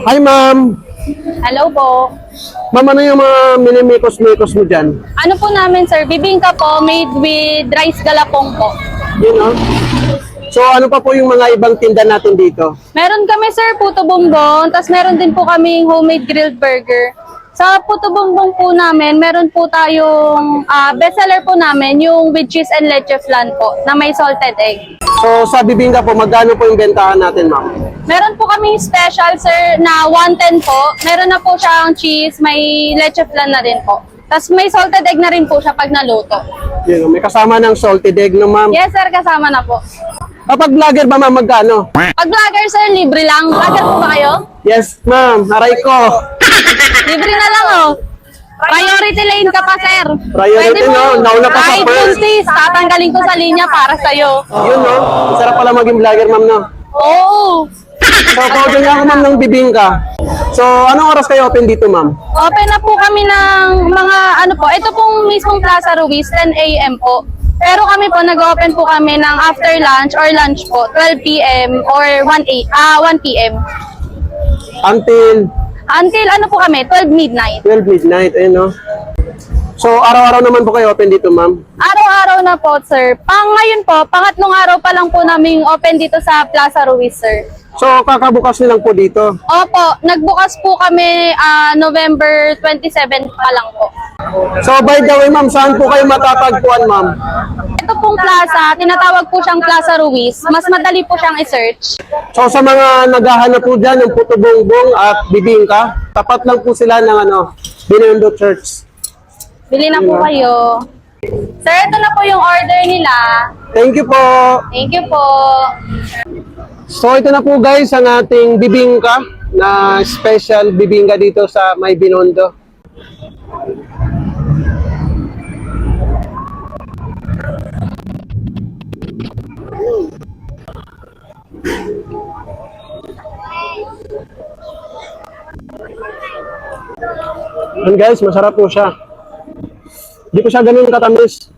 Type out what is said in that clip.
Hi, ma'am. Hello po. Ma'am, ano yung mga minimikos-mikos mo dyan? Ano po namin sir, bibingka po made with rice galapong po. Yun, no? So, ano pa po yung mga ibang tinda natin dito? Meron kami sir, puto bongbong, tapos meron din po kaming homemade grilled burger. Sa puto bongbong po namin, meron po tayong bestseller po namin, yung with cheese and leche flan po, na may salted egg. So, sa bibingka po, magkano po yung bentahan natin, ma'am? Meron po kaming special sir na 110 po. Meron na po siyang cheese, may leche flan na din po. Tapos may salted egg na rin po siya pag naluto. Yun, may kasama ng salted egg, no, ma'am? Yes sir, kasama na po. Kapag vlogger ba, ma'am, magkano? Pag vlogger sir, libre lang. Vlogger po ba kayo? Yes, ma'am. Aray ko. Libre na lang oh. Priority lane ka pa, sir. Priority, no? Nauna pa sa kahit first. buntis, tatanggalin ko sa linya para sa'yo. Yun, no? Masarap pala maging vlogger, ma'am, no? Oo. So, powder nga ako, ma'am, ng bibingka. So, anong oras kayo open dito, ma'am? Open na po kami ng mga ano po. Ito pong mismong Plaza Ruiz, 10 a.m. po. Pero kami po, nag-open po kami ng after lunch or lunch po, 12 p.m. or 1 p.m. Until ano po kami, 12 midnight. 12 midnight, ayun, no? So, araw-araw naman po kayo open dito, ma'am? Araw-araw na po, sir. Ngayon po, pangatlong araw pa lang po namin open dito sa Plaza Ruiz, sir. So, kakabukas nilang po dito. Opo, nagbukas po kami November 27 pa lang po. So, by the way, ma'am, saan po kayo matatagpuan, ma'am? Ito pong plaza, tinatawag po siyang Plaza Ruiz. Mas madali po siyang i-search. So, sa mga naghahanap po dyan ng puto bongbong at bibingka, tapat lang po sila ng Binondo Church. Bili na po kayo. Sir, ito na po yung order nila. Thank you po. Thank you po. So, ito na po guys ang ating bibingka na special bibingka dito sa May Binondo. And guys, masarap po siya. Hindi po siya ganun katamis.